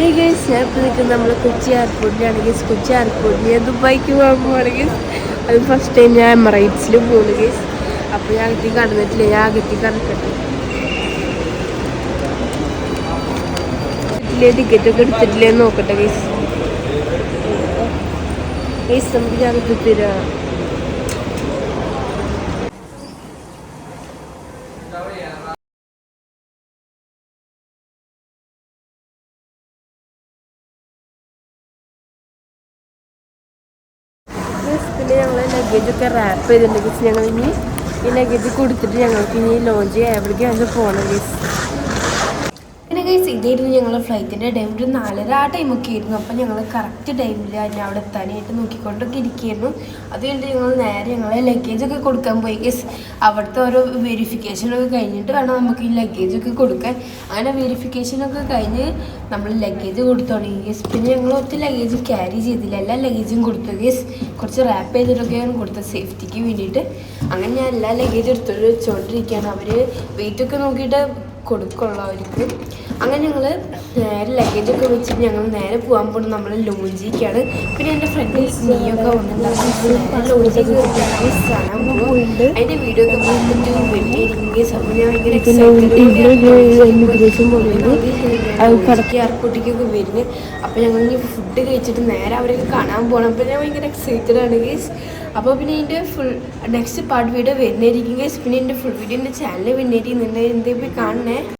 നിൽക്കുന്നത് നമ്മൾ കൊച്ചി എയർപോർട്ടിലാണ് ഗേസ്. കൊച്ചി എയർപോർട്ടിൽ ഞാൻ ദുബായിക്ക് പോകുമ്പോഴാണെങ്കിൽ അത് ഫസ്റ്റ് ടൈം ഞാൻ എമറേറ്റ്സിൽ പോകുന്നു ഗേസ്. അപ്പോൾ ഞാൻ അകത്തേക്ക് കടന്നിട്ടില്ല, ഞാൻ അകത്തേക്ക് കടക്കട്ടെ. ടിക്കറ്റൊക്കെ എടുത്തിട്ടില്ലേന്ന് നോക്കട്ടെ ഗേസ്. ഗേസ് നമുക്ക് ഞാൻ അകത്തെത്തിരാ. പിന്നെ ഞങ്ങൾ ലഗേജൊക്കെ റാപ്പ് ചെയ്തിട്ടുണ്ട് ഗേസ്. ഞങ്ങൾ ഇനി ഈ ലഗേജ് കൊടുത്തിട്ട് ഞങ്ങൾക്ക് ഇനി ലോഞ്ച് എവിടേക്കാണ് പോകണം ഗേസ്. പിന്നെ ഗൈസ് ഇതായിരുന്നു ഞങ്ങളുടെ ഫ്ലൈറ്റിൻ്റെ ടൈം. ഒരു 4:30 ആ ടൈമൊക്കെ ആയിരുന്നു. അപ്പോൾ ഞങ്ങൾ കറക്റ്റ് ടൈമിൽ അതിനെ അവിടെ എത്താനായിട്ട് നോക്കിക്കൊണ്ടൊക്കെ ഇരിക്കുകയായിരുന്നു. അത് കഴിഞ്ഞിട്ട് ഞങ്ങളെ ലഗേജൊക്കെ കൊടുക്കാൻ പോയി ഗൈസ്. അവിടുത്തെ ഓരോ വെരിഫിക്കേഷനൊക്കെ കഴിഞ്ഞിട്ട് വേണം നമുക്ക് ഈ ലഗേജൊക്കെ കൊടുക്കാൻ. അങ്ങനെ വെരിഫിക്കേഷനൊക്കെ കഴിഞ്ഞ് നമ്മൾ ലഗേജ് കൊടുത്തു തുടങ്ങി ഗൈസ്. പിന്നെ ഞങ്ങൾ ഒത്തിരി ലഗേജ് ക്യാരി ചെയ്തില്ല, എല്ലാ ലഗേജും കൊടുത്തു ഗൈസ്. കുറച്ച് റാപ്പ് ചെയ്തിട്ടൊക്കെയാണ് കൊടുത്തത് സേഫ്റ്റിക്ക് വേണ്ടിയിട്ട്. അങ്ങനെ ഞാൻ എല്ലാ ലഗേജ് എടുത്തിട്ട് വെച്ചുകൊണ്ടിരിക്കുകയാണ്. അവർ വെയിറ്റൊക്കെ നോക്കിയിട്ട് കൊടുക്കുള്ളൂ അവർക്ക്. അങ്ങനെ ഞങ്ങൾ നേരെ ലഗേജൊക്കെ വെച്ചിട്ട് ഞങ്ങൾ നേരെ പോകാൻ പോകുന്നത് നമ്മൾ ലോഞ്ചിലേക്കാണ്. പിന്നെ എൻ്റെ ഫ്രണ്ട് നീയൊക്കെ വന്നിട്ടുണ്ടാകും ലോഞ്ചിലേക്ക് കാണാൻ പോകും. അതിൻ്റെ വീഡിയോ ഒക്കെ ഇമിഗ്രേഷൻ കടക്കി എയർപോർട്ടിലേക്കൊക്കെ വരുന്നത്. അപ്പോൾ ഞങ്ങൾ ഇനി ഫുഡ് കഴിച്ചിട്ട് നേരെ അവരൊക്കെ കാണാൻ പോകണം. അപ്പോൾ ഞാൻ ഭയങ്കര എക്സൈറ്റഡ് ആണ് ഗേസ്. അപ്പോൾ പിന്നെ ഇതിൻ്റെ ഫുൾ നെക്സ്റ്റ് പാർട്ട് വീഡിയോ വരുന്നതായിരിക്കും ഗേസ്. പിന്നെ എൻ്റെ ഫുൾ വീഡിയോ എൻ്റെ ചാനലിൽ വരുന്നതായിരിക്കും. നിങ്ങൾ എന്തെങ്കിലും പോയി കാണണേ.